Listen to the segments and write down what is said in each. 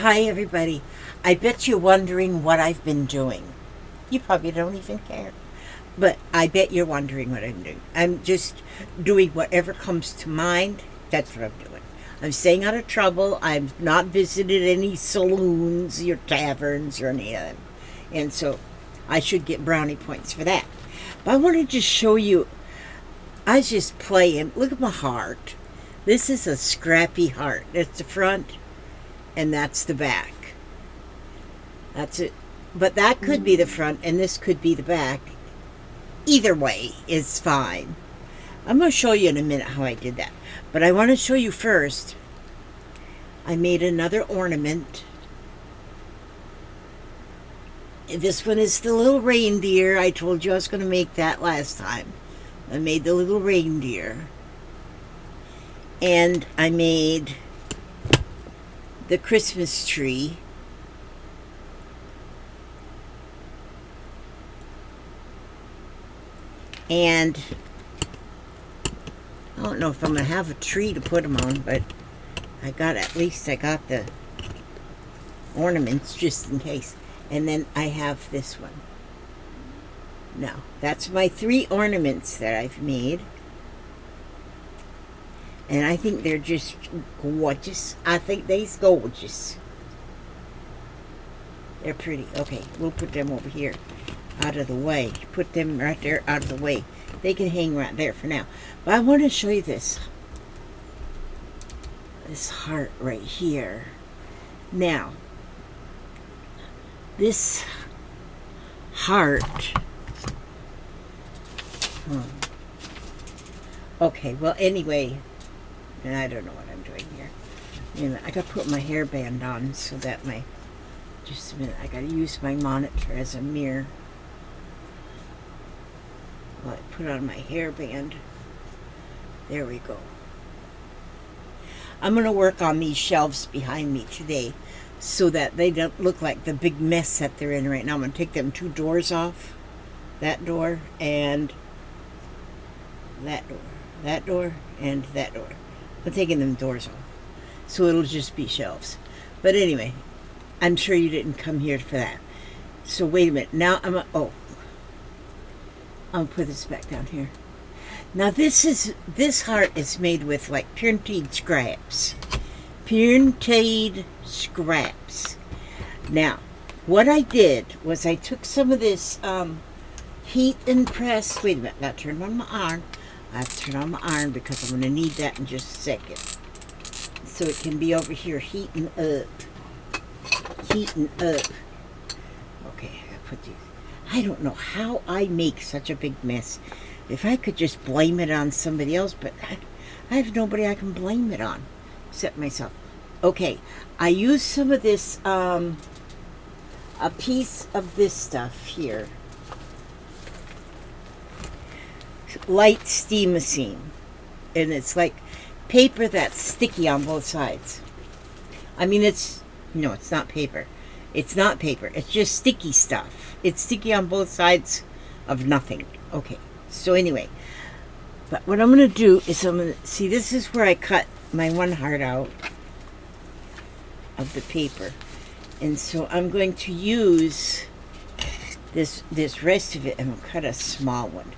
Hi, everybody. I bet you're wondering what I've been doing. You probably don't even care. But I bet you're wondering what I'm doing. I'm just doing whatever comes to mind. That's what I'm doing. I'm staying out of trouble. I've not visited any saloons or taverns or any of them. And so I should get brownie points for that. But I want to just show you. I was just playing. Look at my heart. This is a scrappy heart. That's the front, and that's the back. That's it. But that could be the front, and this could be the back. Either way is fine. I'm going to show you in a minute how I did that. But I want to show you first. I made another ornament. This one is the little reindeer. I told you I was going to make that last time. I made the little reindeer. And I made the Christmas tree. And I don't know if I'm going to have a tree to put them on, but at least I got the ornaments just in case. And then I have this one. Now, that's my 3 ornaments that I've made. And I think they're just gorgeous. I think they're gorgeous. They're pretty. Okay, we'll put them over here out of the way. Put them right there out of the way. They can hang right there for now. But I want to show you this. This heart right here. Now, this heart. Okay, well, anyway, I don't know what I'm doing here. I got to put my hairband on so that just a minute, I got to use my monitor as a mirror. Well, I put on my hairband. There we go. I'm going to work on these shelves behind me today so that they don't look like the big mess that they're in right now. I'm going to take them 2 doors off. That door and that door. That door and that door. I'm taking them doors off. So it'll just be shelves. But anyway, I'm sure you didn't come here for that. So wait a minute. Now I'll put this back down here. Now this heart is made with like painted scraps. Painted scraps. Now, what I did was I took some of this heat and press. Wait a minute, I gotta turn on my iron. I have to turn on my iron because I'm going to need that in just a second. So it can be over here heating up. Heating up. Okay, I gotta put these. I don't know how I make such a big mess. If I could just blame it on somebody else, but I have nobody I can blame it on except myself. Okay, I used some of this, a piece of this stuff here. Light steamosine, and it's like paper that's sticky on both sides. I mean, it's not paper. It's not paper. It's just sticky stuff. It's sticky on both sides of nothing. Okay, so anyway, but what I'm going to do is see, this is where I cut my one heart out of the paper, and so I'm going to use this rest of it, and I'll cut a small one.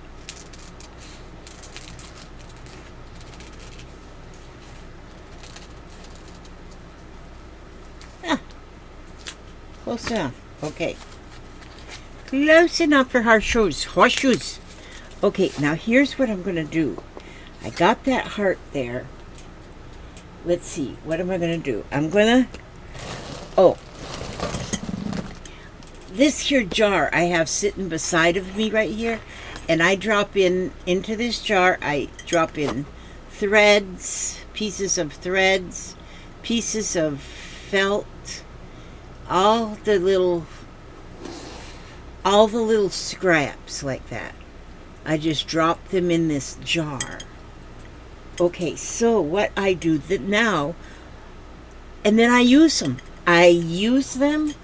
Close enough. Okay. Close enough for horseshoes. Horseshoes. Okay, now here's what I'm going to do. I got that heart there. Let's see. What am I going to do? I'm going to... this here jar I have sitting beside of me right here. And I drop into this jar. I drop in threads, pieces of felt, all the little scraps like that. I just drop them in this jar. Okay, so what I do now, and then I use them. I use them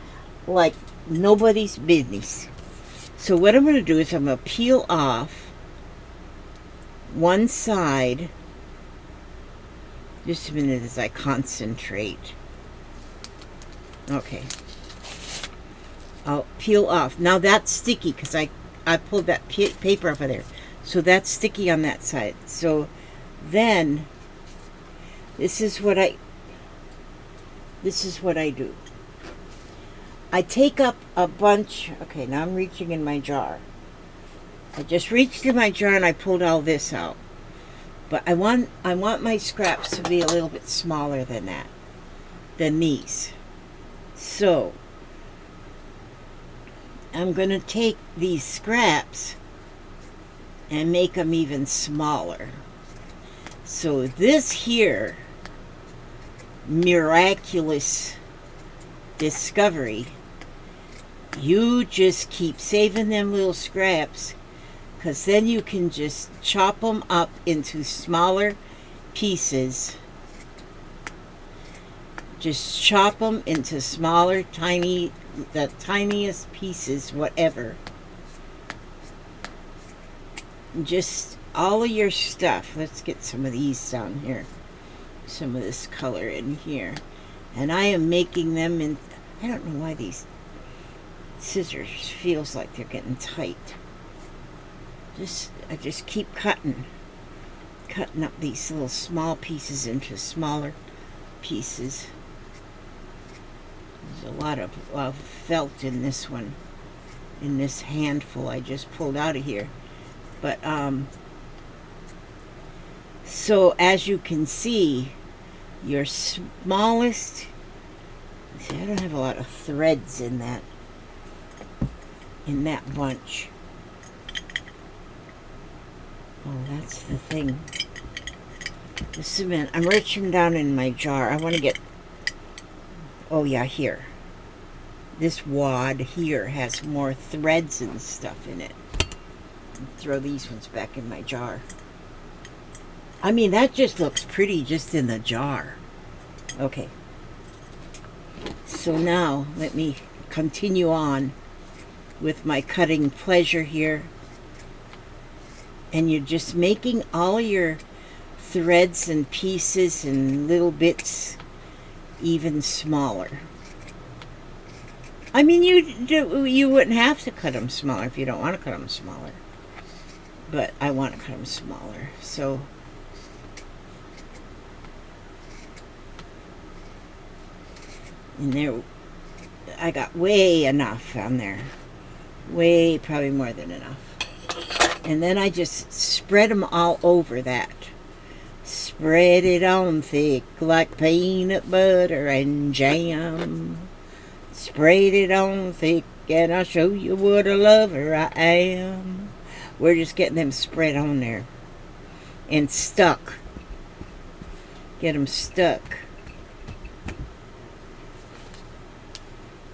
like nobody's business. So what I'm going to do is I'm going to peel off one side. Just a minute as I concentrate. Okay. I'll peel off. Now that's sticky because I pulled that paper off of there. So that's sticky on that side. So then this is what I do. I take up a bunch. Okay, now I'm reaching in my jar. I just reached in my jar and I pulled all this out. But I want my scraps to be a little bit smaller than that, than these. So I'm going to take these scraps and make them even smaller. So this here miraculous discovery, you just keep saving them little scraps, because then you can just chop them up into smaller pieces. Just chop them into smaller, tiny, the tiniest pieces, whatever. Just all of your stuff. Let's get some of these down here. Some of this color in here. And I am making them in, I don't know why these scissors feels like they're getting tight. I just keep cutting up these little small pieces into smaller pieces. There's a lot of felt in this one, in this handful I just pulled out of here. But so as you can see, your smallest, see, I don't have a lot of threads in that bunch. Oh, that's the thing. Just a minute. I'm reaching down in my jar. I want to get... Oh, yeah, here. This wad here has more threads and stuff in it. I'll throw these ones back in my jar. I mean, that just looks pretty just in the jar. Okay. So now, let me continue on with my cutting pleasure here. And you're just making all your threads and pieces and little bits even smaller. I mean, you wouldn't have to cut them smaller if you don't want to cut them smaller. But I want to cut them smaller. So and there, I got way enough on there. Way, probably more than enough. And then I just spread them all over that. Spread it on thick like peanut butter and jam. Spread it on thick and I'll show you what a lover I am. We're just getting them spread on there. And stuck. Get them stuck.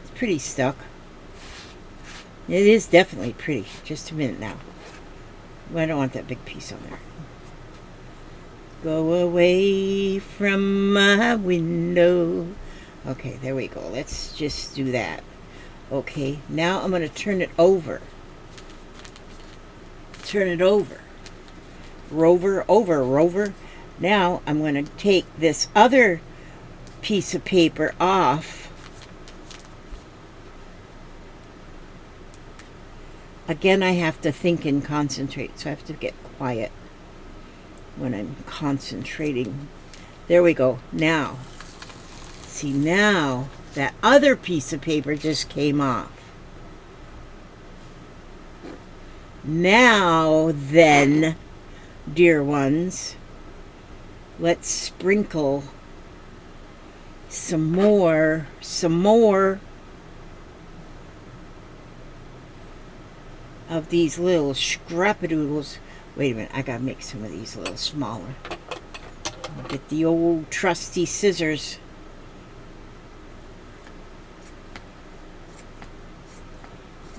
It's pretty stuck. It is definitely pretty. Just a minute now. Well, I don't want that big piece on there. Go away from my window. Okay, there we go. Let's just do that. Okay, now I'm going to turn it over. Turn it over. Rover. Now I'm going to take this other piece of paper off. Again, I have to think and concentrate, so I have to get quiet when I'm concentrating. There we go. Now, see, now that other piece of paper just came off. Now then, dear ones, let's sprinkle some more of these little scrapadoodles. Wait a minute, I gotta make some of these a little smaller. I'll get the old trusty scissors.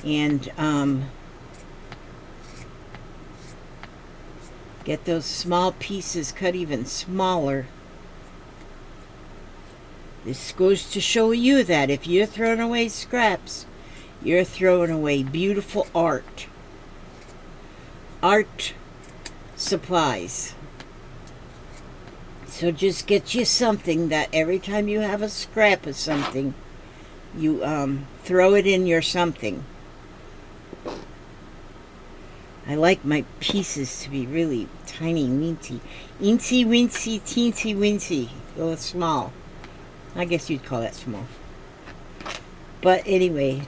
And get those small pieces cut even smaller. This goes to show you that if you're throwing away scraps, you're throwing away beautiful art. Art supplies. So just get you something that every time you have a scrap of something, you throw it in your something. I like my pieces to be really tiny, weensy. Eensy, weensy, teensy, weensy. A little small. I guess you'd call that small. But anyway,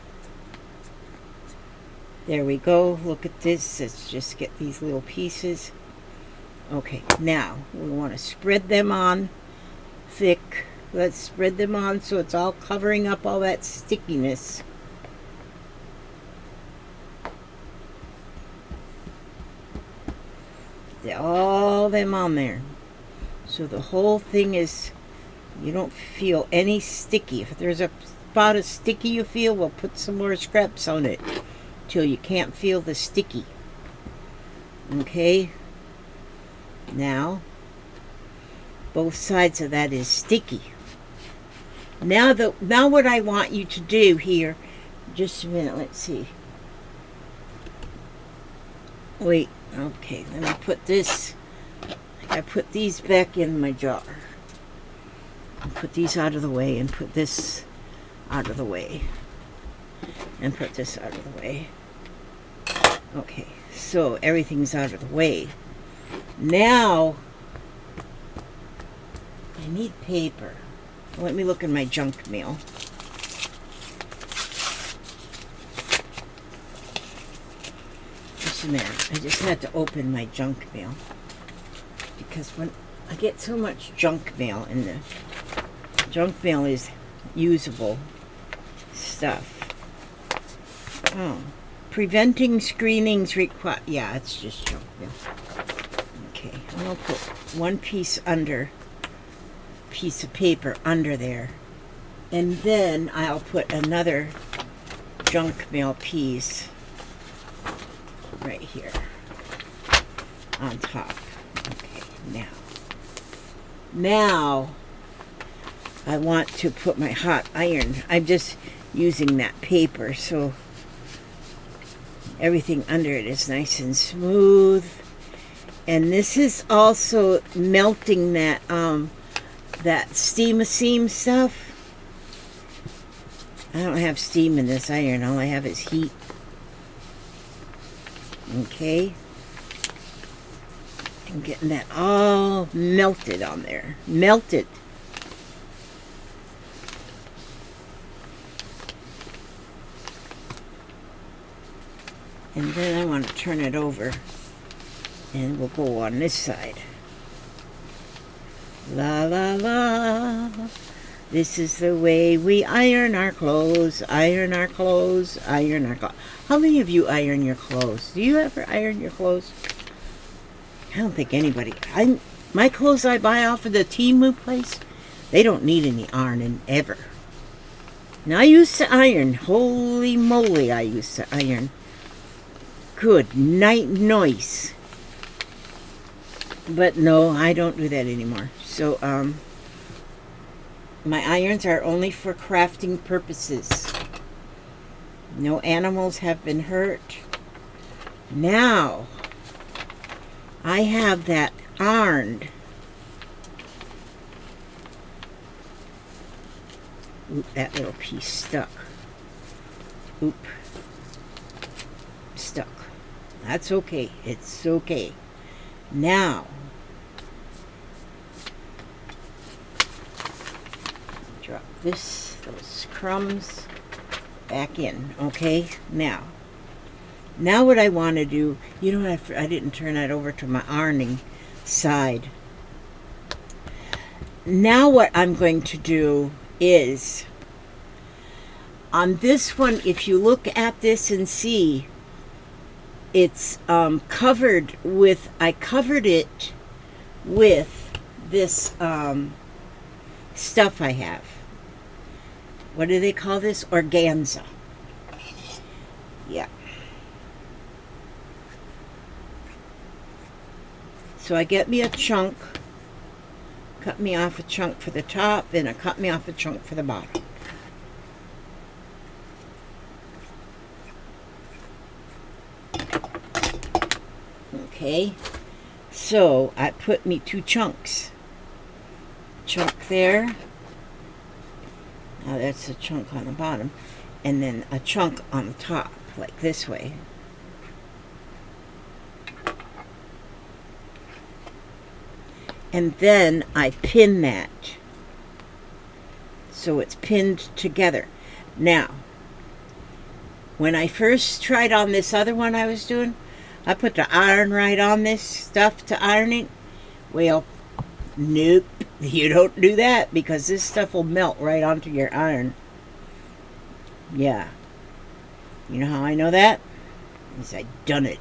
there we go. Look at this. Let's just get these little pieces. Okay, now we want to spread them on thick. Let's spread them on so it's all covering up all that stickiness. All them on there. So the whole thing is, you don't feel any sticky. If there's a spot of sticky you feel, we'll put some more scraps on it till you can't feel the sticky. Okay? Now, both sides of that is sticky. Now what I want you to do here, just a minute, let's see. Wait, okay, let me put this, I put these back in my jar. Put these out of the way and put this out of the way. And put this out of the way. Okay, so everything's out of the way. Now, I need paper. Let me look in my junk mail. Just a minute. I just had to open my junk mail. Because when I get so much junk mail, and the junk mail is usable stuff. Oh. Preventing screenings require... Yeah, it's just junk mail. Okay, I'm going to put one piece of paper under there. And then I'll put another junk mail piece right here on top. Okay, now I want to put my hot iron. I'm just using that paper so everything under it is nice and smooth. And this is also melting that that steam-a-seam stuff. I don't have steam in this iron. All I have is heat. Okay. I'm getting that all melted on there. Melted. And then I want to turn it over. And we'll go on this side. La la la. This is the way we iron our clothes. Iron our clothes. Iron our clothes. How many of you iron your clothes? Do you ever iron your clothes? I don't think anybody. My clothes I buy off of the Temu place, they don't need any ironing ever. Now I used to iron. Holy moly, I used to iron. Good night noise. But no, I don't do that anymore. So, my irons are only for crafting purposes. No animals have been hurt. Now, I have that ironed. Oop, that little piece stuck. Oop. Stuck. That's okay. It's okay. Now, drop those crumbs back in, okay? Now what I want to do, you know, I didn't turn that over to my ironing side. Now what I'm going to do is, on this one, if you look at this and see, it's covered with, I covered it with this stuff I have. What do they call this? Organza. Yeah. So I get me a chunk, cut me off a chunk for the top, and I cut me off a chunk for the bottom. Okay, so I put me 2 chunks. Chunk there. Now that's a chunk on the bottom, and then a chunk on the top, like this way. And then I pin that, so it's pinned together. Now, when I first tried on this other one I was doing, I put the iron right on this stuff to iron it. Well, nope, you don't do that, because this stuff will melt right onto your iron. Yeah. You know how I know that? Because I done it.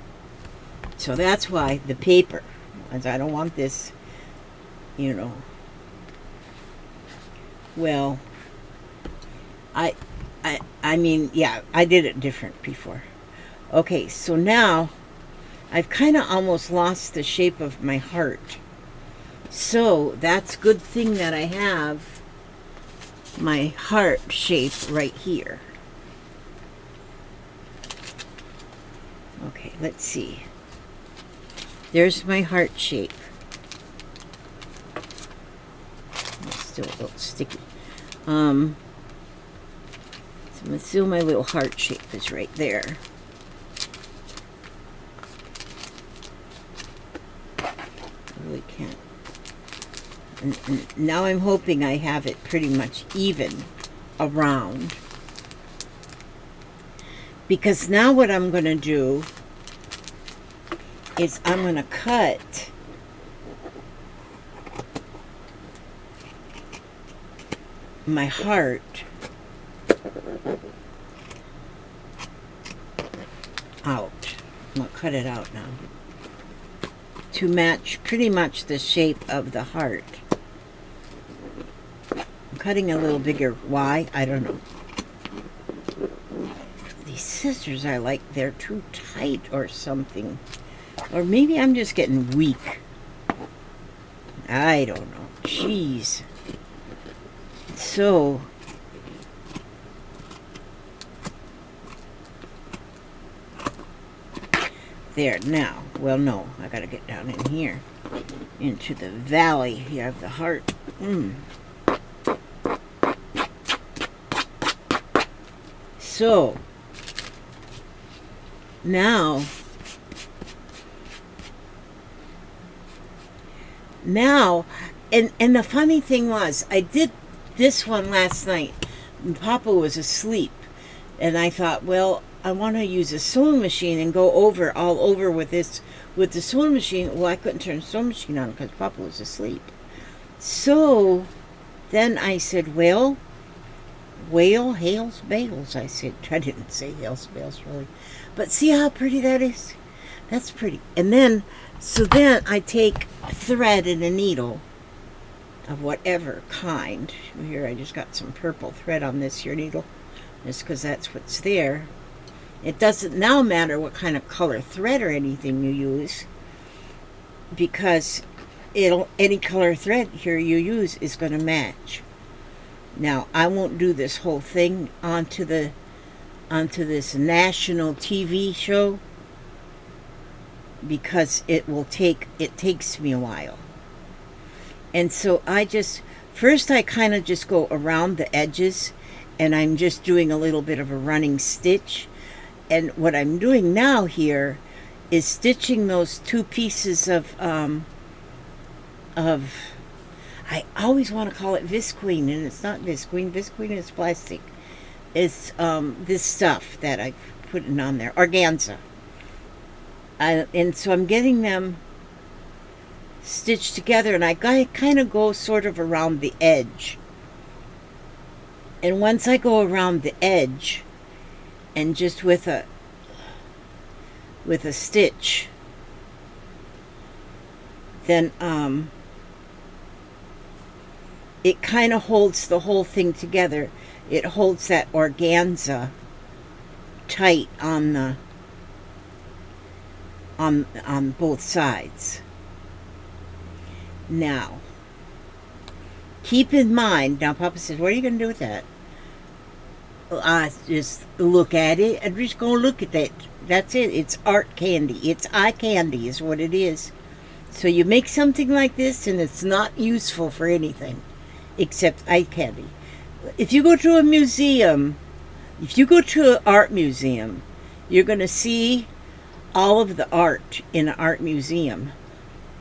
So that's why the paper, as I don't want this, you know. Well, I mean, yeah, I did it different before. Okay, so now I've kind of almost lost the shape of my heart. So that's a good thing that I have my heart shape right here. Okay, let's see. There's my heart shape. It's still a little sticky. So still my little heart shape is right there. I really can't. And now I'm hoping I have it pretty much even around. Because now what I'm going to do is I'm going to cut my heart out. I'm going to cut it out now to match pretty much the shape of the heart. I'm cutting a little bigger. Why? I don't know. These scissors I like, they're too tight or something. Or maybe I'm just getting weak. I don't know. Jeez. So there now. Well, no, I gotta get down in here into the valley here of the heart. So now and the funny thing was, I did this one last night and Papa was asleep, and I thought, well, I want to use a sewing machine and go all over with this with the sewing machine. Well, I couldn't turn the sewing machine on because Papa was asleep. So then I said, well, whale hails bales. I said, I didn't say hails bales really, but see how pretty that is? That's pretty. And then, so then I take a thread and a needle of whatever kind. Here I just got some purple thread on this here needle, just because that's what's there. It doesn't now matter what kind of color thread or anything you use, because any color thread here you use is going to match. Now I won't do this whole thing onto this national TV show, because it takes me a while. And so first I kind of just go around the edges, and I'm just doing a little bit of a running stitch. And what I'm doing now here is stitching those two pieces of I always want to call it visqueen, and it's not visqueen. Visqueen is plastic. It's this stuff that I've put on there, organza. And so I'm getting them stitched together, and I kind of go sort of around the edge. And once I go around the edge, and just with a stitch, then it kind of holds the whole thing together. It holds that organza tight on both sides. Now, keep in mind, now Papa says, what are you going to do with that? I just look at it. I'm just going to look at that. That's it. It's art candy. It's eye candy is what it is. So you make something like this, and it's not useful for anything except eye candy. if you go to a museum, if you go to an art museum, you're going to see all of the art in an art museum.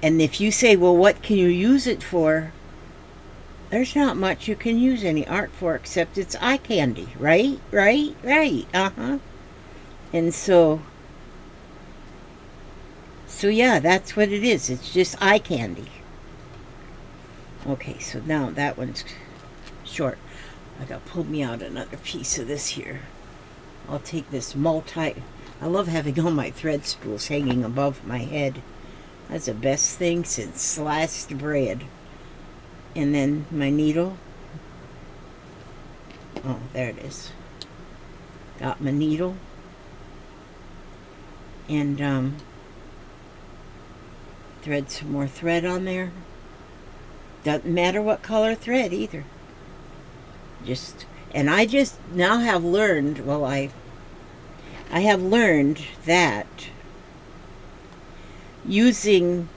And if you say, well, what can you use it for? There's not much you can use any art for except it's eye candy, right? Right. Uh-huh. And so yeah, that's what it is. It's just eye candy. Okay, so now that one's short. I got to pull me out another piece of this here. I'll take this I love having all my thread spools hanging above my head. That's the best thing since sliced bread. And then my needle. Oh, there it is. Got my needle. And thread some more thread on there. Doesn't matter what color thread either. And I just now have learned, well, I have learned that using,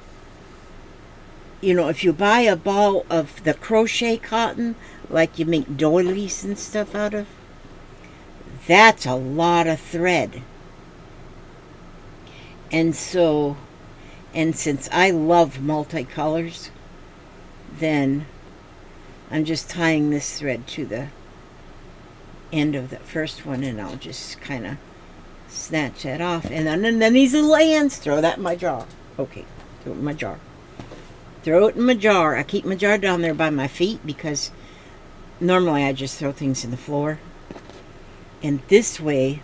if you buy a ball of the crochet cotton, like you make doilies and stuff out of, that's a lot of thread. And since I love multicolors, then I'm just tying this thread to the end of the first one, and I'll just kind of snatch that off. And then these little ends, throw that in my jar. Okay, throw it in my jar. Throw it in my jar. I keep my jar down there by my feet because normally I just throw things in the floor. And this way,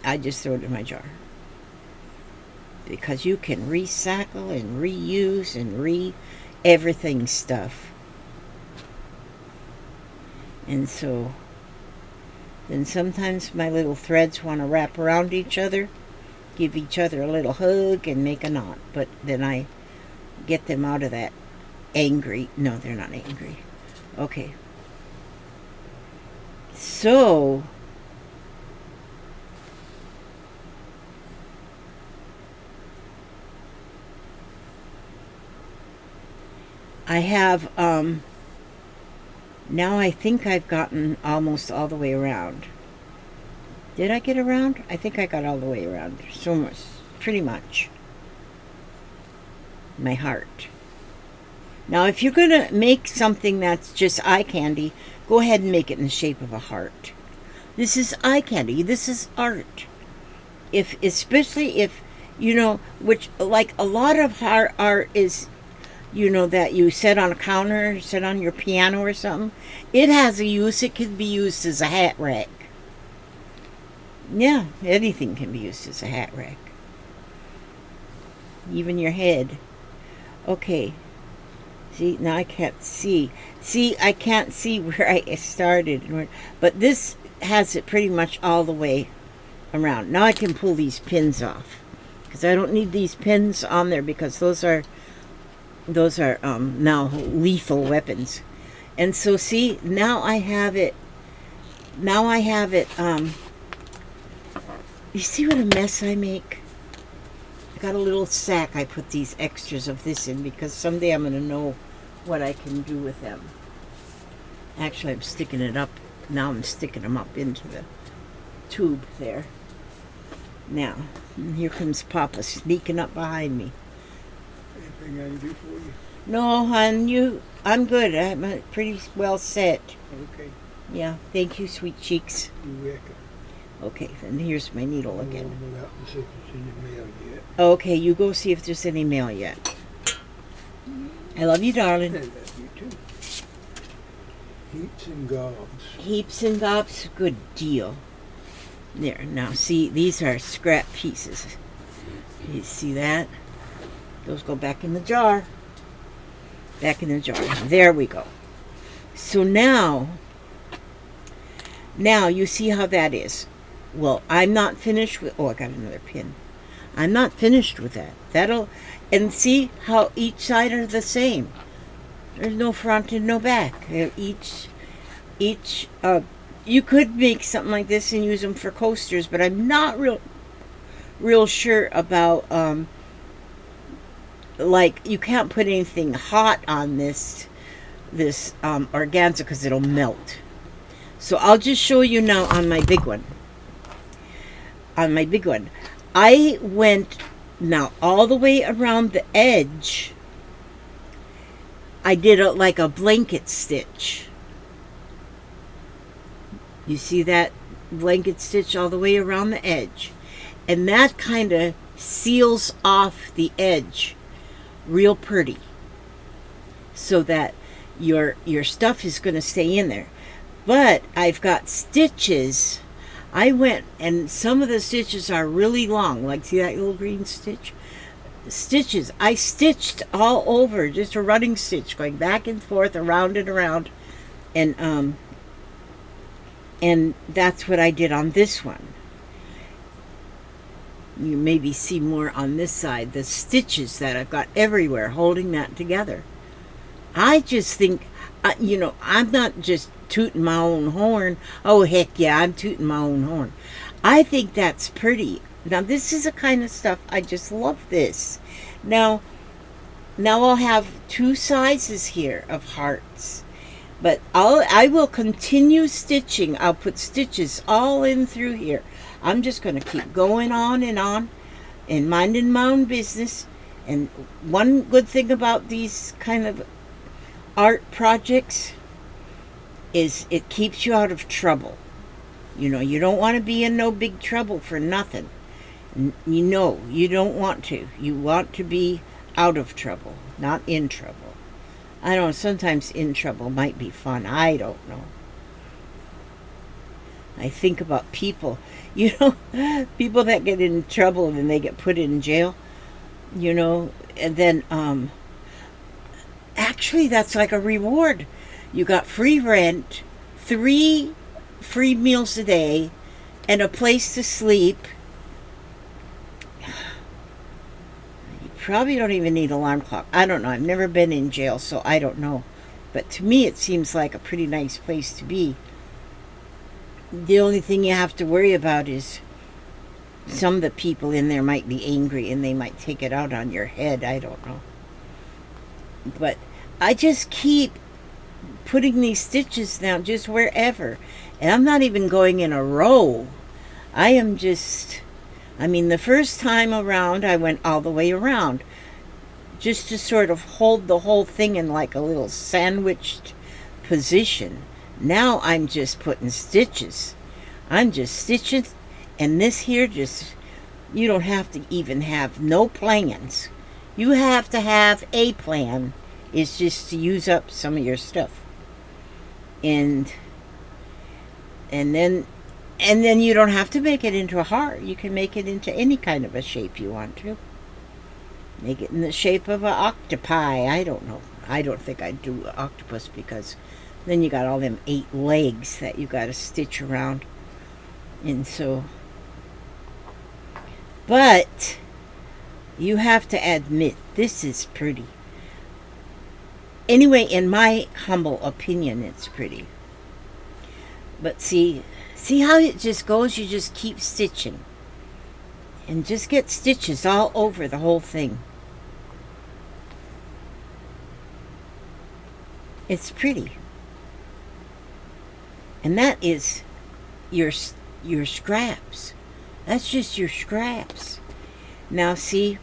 I just throw it in my jar. Because you can recycle and reuse and everything stuff. And so then sometimes my little threads want to wrap around each other, give each other a little hug and make a knot. But then I get them out of that angry. No, they're not angry. Okay. So I have now I think I've gotten almost all the way around. Did I get around? I think I got all the way around. So much, pretty much. My heart. Now, if you're going to make something that's just eye candy, go ahead and make it in the shape of a heart. This is eye candy. This is art. Especially if, which, like a lot of art is, that you set on a counter, set on your piano or something. It has a use. It can be used as a hat rack. Yeah, anything can be used as a hat rack. Even your head. Okay. See, now I can't see. See, I can't see where I started. But this has it pretty much all the way around. Now I can pull these pins off. Because I don't need these pins on there because those are now lethal weapons. And so see, now I have it, you see what a mess I make? I got a little sack I put these extras of this in because someday I'm going to know what I can do with them. Actually, I'm sticking it up, now I'm sticking them up into the tube there. Now, here comes Papa sneaking up behind me. Anything I can do for you? No, hon, I'm good. I'm pretty well set. Okay. Yeah, thank you, sweet cheeks. You're welcome. Okay, then here's my needle again. Without the see if it's in the mail yet. Okay, you go see if there's any mail yet. I love you, darling. I love you too. Heaps and gobs. Heaps and gobs, good deal. There, now see, these are scrap pieces. You see that? Those go back in the jar. Back in the jar. There we go. So now you see how that is. Well, I'm not finished with, I got another pin. I'm not finished with that. And see how each side are the same. There's no front and no back. You could make something like this and use them for coasters, but I'm not real sure about, like, you can't put anything hot on this organza because it'll melt. So I'll just show you now on my big one. On my big one. I went now all the way around the edge. I did like a blanket stitch. You see that blanket stitch all the way around the edge? And that kind of seals off the edge real pretty, so that your stuff is going to stay in there. But I've got stitches. I went, and some of the stitches are really long. Like, see that little green stitch? Stitches. I stitched all over, just a running stitch, going back and forth, around and around. And that's what I did on this one. You maybe see more on this side, the stitches that I've got everywhere holding that together. I just think, I'm not just tooting my own horn. Oh, heck yeah, I'm tooting my own horn. I think that's pretty. Now, this is the kind of stuff, I just love this. Now I'll have two sizes here of hearts. But I will continue stitching. I'll put stitches all in through here. I'm just going to keep going on and minding my own business. And one good thing about these kind of art projects is it keeps you out of trouble. You don't want to be in no big trouble for nothing. You don't want to. You want to be out of trouble, not in trouble. I don't know, sometimes in trouble might be fun. I don't know. I think about people, people that get in trouble and they get put in jail, and then actually that's like a reward. You got free rent, 3 free meals a day, and a place to sleep. You probably don't even need an alarm clock. I don't know. I've never been in jail, so I don't know. But to me, it seems like a pretty nice place to be. The only thing you have to worry about is some of the people in there might be angry and they might take it out on your head. I don't know. But I just keep putting these stitches down just wherever. And I'm not even going in a row. The first time around, I went all the way around just to sort of hold the whole thing in like a little sandwiched position. Now I'm just putting stitches. I'm just stitching. And this here you don't have to even have no plans. You have to have a plan. It's just to use up some of your stuff. And then you don't have to make it into a heart. You can make it into any kind of a shape you want to. Make it in the shape of an octopi. I don't know. I don't think I'd do an octopus because then you got all them 8 legs that you got to stitch around. And so, but you have to admit, this is pretty. Anyway, in my humble opinion, it's pretty. But see how it just goes? You just keep stitching. And just get stitches all over the whole thing. It's pretty. And that is your scraps. That's just your scraps. Now see,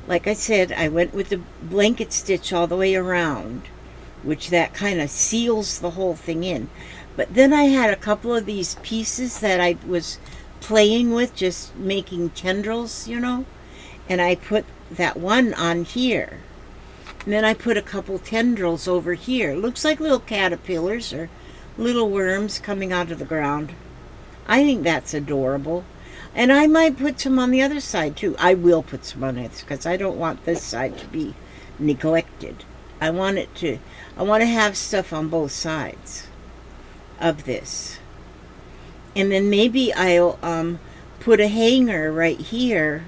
like I said, I went with the blanket stitch all the way around, which that kind of seals the whole thing in. But then I had a couple of these pieces that I was playing with, just making tendrils, and I put that one on here. And then I put a couple tendrils over here. It looks like little caterpillars or little worms coming out of the ground. I think that's adorable. And I might put some on the other side too. I will put some on it because I don't want this side to be neglected. I want to have stuff on both sides of this. And then maybe I'll put a hanger right here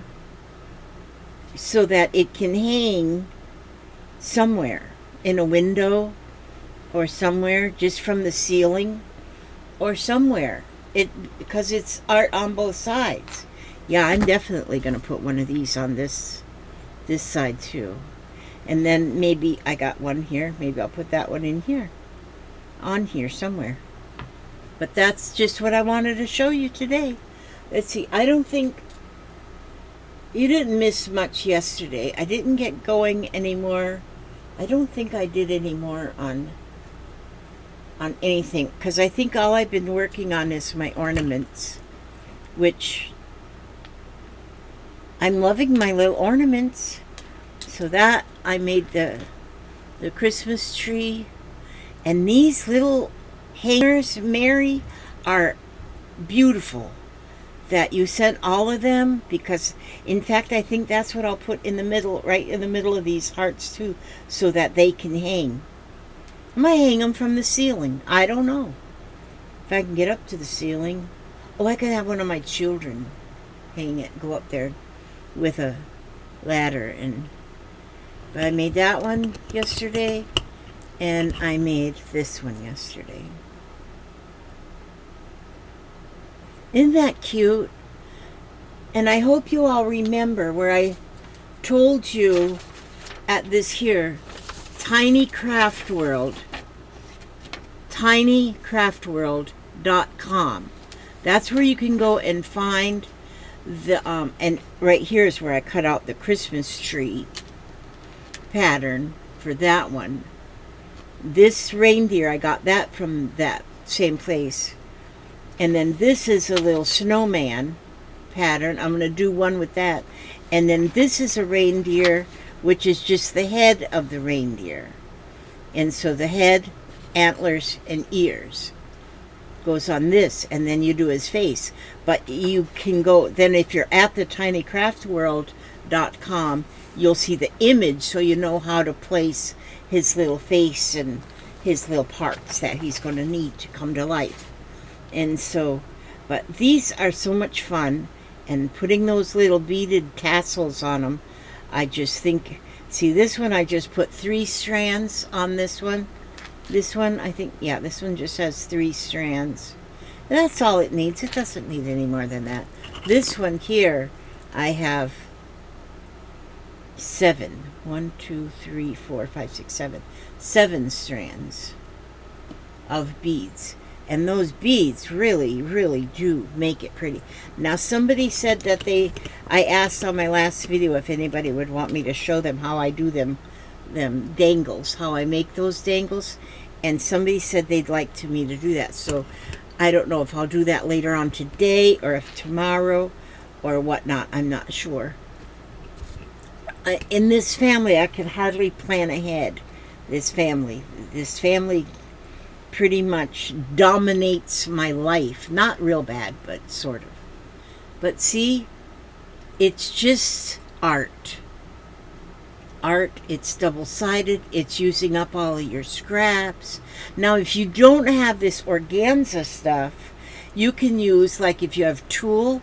so that it can hang somewhere in a window or somewhere just from the ceiling or somewhere. Because it's art on both sides. Yeah, I'm definitely going to put one of these on this side too. And then maybe I got one here. Maybe I'll put that one in here. On here somewhere. But that's just what I wanted to show you today. Let's see. I don't think you didn't miss much yesterday. I didn't get going anymore. I don't think I did any more on anything, because I think all I've been working on is my ornaments, which I'm loving my little ornaments. So that I made the Christmas tree, and these little hangers, Mary, are beautiful. That you sent all of them, because in fact I think that's what I'll put in the middle, right in the middle of these hearts too, so that they can hang. I might hang them from the ceiling. I don't know if I can get up to the ceiling. Oh, I could have one of my children hang it, go up there with a ladder. But I made that one yesterday, and I made this one yesterday. Isn't that cute? And I hope you all remember where I told you at this here, Tiny Craft World, tinycraftworld.com. That's where you can go and find the, and right here is where I cut out the Christmas tree pattern for that one. This reindeer, I got that from that same place. And then this is a little snowman pattern. I'm going to do one with that. And then this is a reindeer, which is just the head of the reindeer. And so the head, antlers, and ears goes on this. And then you do his face. But you can go, then if you're at the tinycraftworld.com, you'll see the image, so you know how to place his little face and his little parts that he's going to need to come to life. And so, but these are so much fun, and putting those little beaded tassels on them, I just think, see this one, I just put 3 strands on this one. This one, I think, yeah, this one just has 3 strands. And that's all it needs. It doesn't need any more than that. This one here, I have 7. 1, 2, 3, 4, 5, 6, 7. 7 strands of beads. And those beads really, really do make it pretty. Now, somebody said that I asked on my last video if anybody would want me to show them how I do them dangles, how I make those dangles. And somebody said they'd like me to do that. So I don't know if I'll do that later on today or if tomorrow or whatnot. I'm not sure. In this family, I can hardly plan ahead. This family pretty much dominates my life. Not real bad, but sort of. But see, it's just art. Art, it's double-sided. It's using up all of your scraps. Now, if you don't have this organza stuff, you can use, like if you have tulle,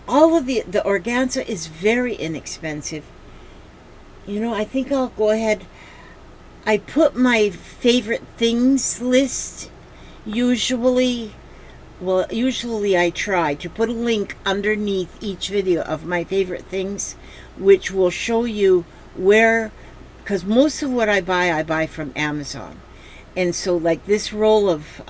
all of the organza is very inexpensive. You know, I think I'll go ahead. I put my favorite things list, usually I try to put a link underneath each video of my favorite things, which will show you where, because most of what I buy from Amazon. And so like this roll of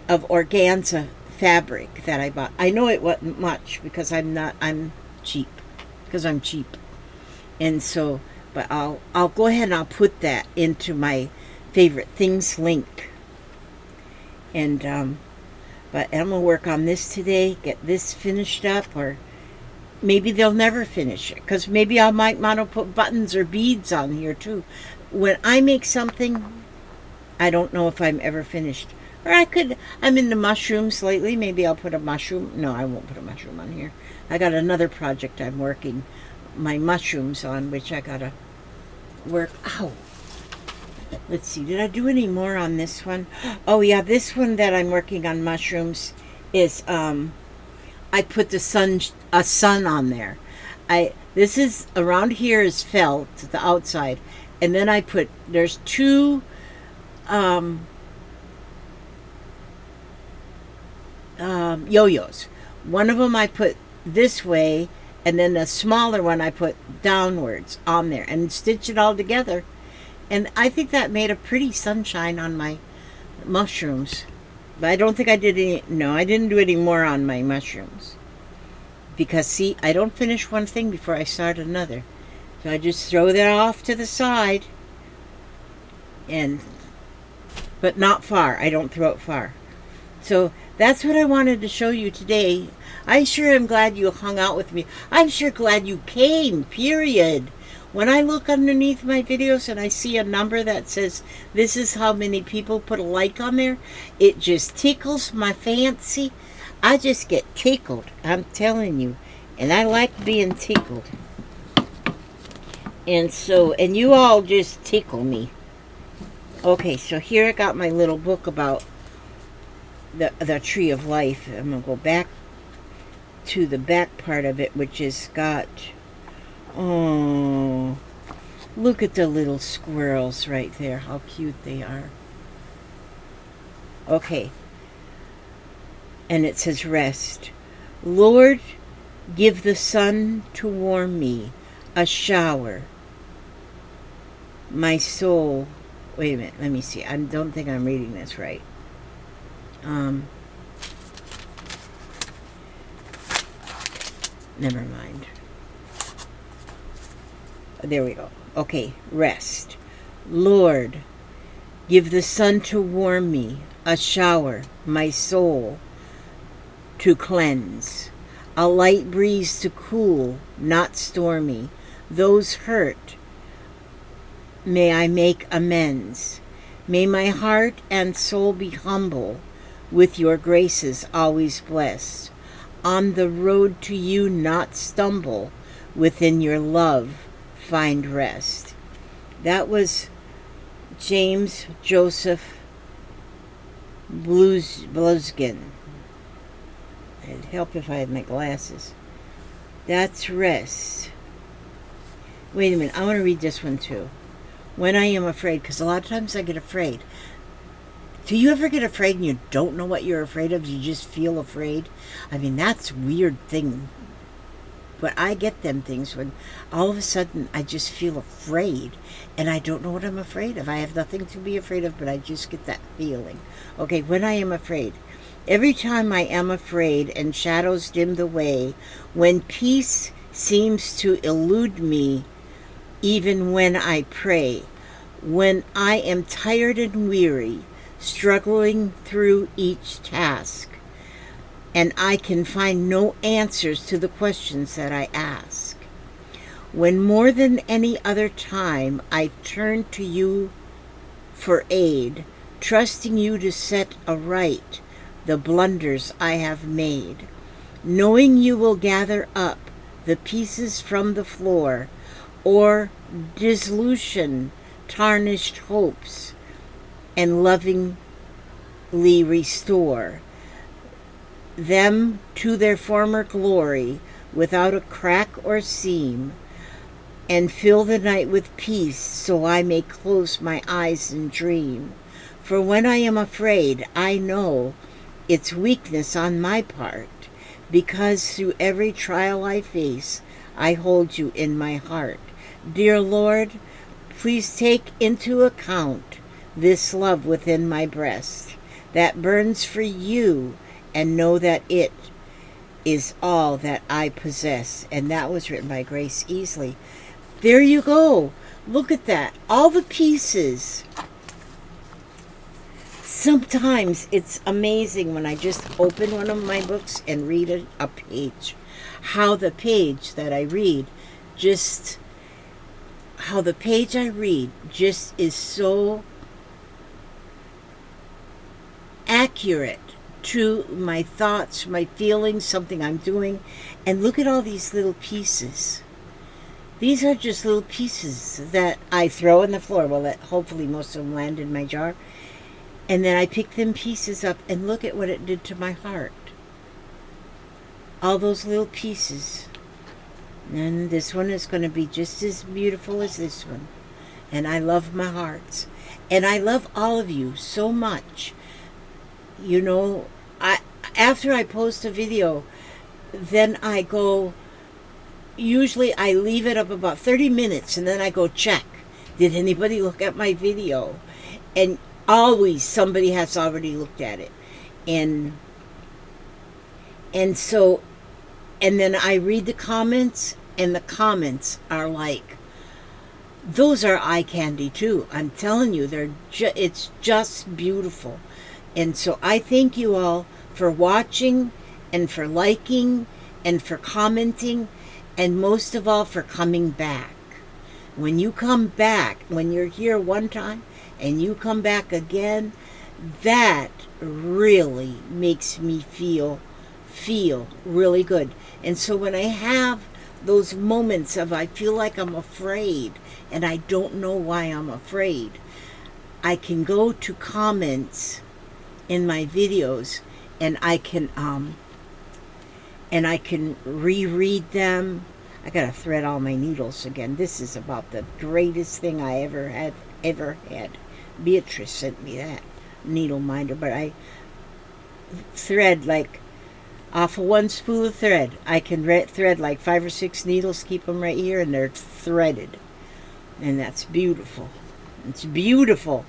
organza fabric that I bought, I know it wasn't much because I'm cheap. And so, but I'll go ahead and I'll put that into my favorite things link. And but I'm gonna work on this today, get this finished up, or maybe they'll never finish it, because maybe I might want to put buttons or beads on here too. When I make something, I don't know if I'm ever finished. Or I'm into mushrooms lately. Maybe I'll put a mushroom. No, I won't put a mushroom on here. I got another project I'm working my mushrooms on, which I gotta work. Ow. Let's see, did I do any more on this one? Oh yeah, this one that I'm working on mushrooms is I put a sun on there. This is around here is felt, the outside, and then I put, there's 2 yo-yos. One of them I put this way, and then the smaller one I put downwards on there and stitch it all together. And I think that made a pretty sunshine on my mushrooms. But I don't think I did any. No, I didn't do any more on my mushrooms. Because, see, I don't finish one thing before I start another. So I just throw that off to the side. But not far. I don't throw it far. So that's what I wanted to show you today. I sure am glad you hung out with me. I'm sure glad you came, period. When I look underneath my videos and I see a number that says this is how many people put a like on there, it just tickles my fancy. I just get tickled, I'm telling you. And I like being tickled. And you all just tickle me. Okay, so here I got my little book about the Tree of Life. I'm going to go back to the back part of it, which has got, oh, look at the little squirrels right there, how cute they are. Okay, and it says rest. Lord, give the sun to warm me, a shower. My soul, wait a minute, let me see. I don't think I'm reading this right. Never mind. There we go. Okay, rest. Lord, give the sun to warm me, a shower, my soul to cleanse, a light breeze to cool, not stormy. Those hurt, may I make amends. May my heart and soul be humble, with your graces always blessed. On the road to you not stumble, within your love find rest. That was James Joseph Bluskin. It'd help if I had my glasses. That's rest. Wait a minute, I want to read this one too. When I am afraid, because a lot of times I get afraid. Do you ever get afraid and you don't know what you're afraid of? You just feel afraid? I mean, that's a weird thing. But I get them things when all of a sudden I just feel afraid and I don't know what I'm afraid of. I have nothing to be afraid of, but I just get that feeling. Okay, when I am afraid. Every time I am afraid and shadows dim the way, when peace seems to elude me, even when I pray, when I am tired and weary, struggling through each task, and I can find no answers to the questions that I ask. When more than any other time I turn to you for aid, trusting you to set aright the blunders I have made, knowing you will gather up the pieces from the floor, or dissolution tarnished hopes, and lovingly restore them to their former glory without a crack or seam, and fill the night with peace so I may close my eyes and dream. For when I am afraid, I know it's weakness on my part, because through every trial I face, I hold you in my heart. Dear Lord, please take into account this love within my breast that burns for you, and know that it is all that I possess. And that was written by Grace Easley. There you go. Look at that. All the pieces. Sometimes it's amazing when I just open one of my books and read a page. How the page I read just is so accurate to my thoughts, my feelings, something I'm doing. And look at all these little pieces. These are just little pieces that I throw on the floor. Well, that hopefully most of them land in my jar. And then I pick them pieces up and look at what it did to my heart. All those little pieces. And this one is going to be just as beautiful as this one. And I love my hearts. And I love all of you so much. You know, after I post a video, then I go, usually I leave it up about 30 minutes and then I go check. Did anybody look at my video? And always somebody has already looked at it. and so, and then I read the comments, and the comments are like, those are eye candy too. I'm telling you, it's just beautiful. And so I thank you all for watching and for liking and for commenting, and most of all for coming back. When you come back, when you're here one time and you come back again, that really makes me feel really good. And so when I have those moments of I feel like I'm afraid and I don't know why I'm afraid, I can go to comments in my videos and I can reread them. I gotta thread all my needles again. This is about the greatest thing I ever had. Beatrice sent me that needle minder, but I thread like off of one spool of thread. I can thread like 5 or 6 needles, keep them right here, and they're threaded. And that's beautiful. It's beautiful.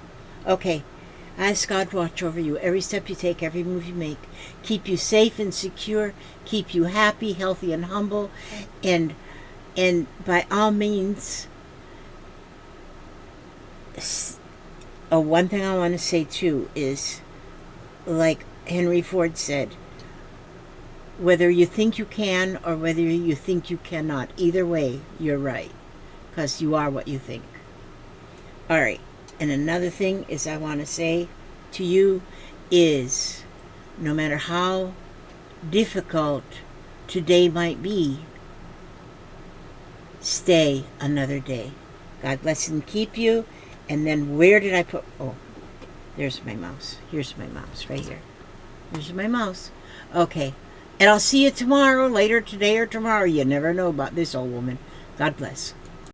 Okay. Ask God to watch over you every step you take, every move you make. Keep you safe and secure. Keep you happy, healthy, and humble. And by all means, one thing I want to say too is, like Henry Ford said, whether you think you can or whether you think you cannot, either way, you're right. Because you are what you think. All right. And another thing is I want to say to you is, no matter how difficult today might be, stay another day. God bless and keep you. And then where did I put... Oh, there's my mouse. Here's my mouse right here. Here's my mouse. Okay. And I'll see you tomorrow, later today or tomorrow. You never know about this old woman. God bless.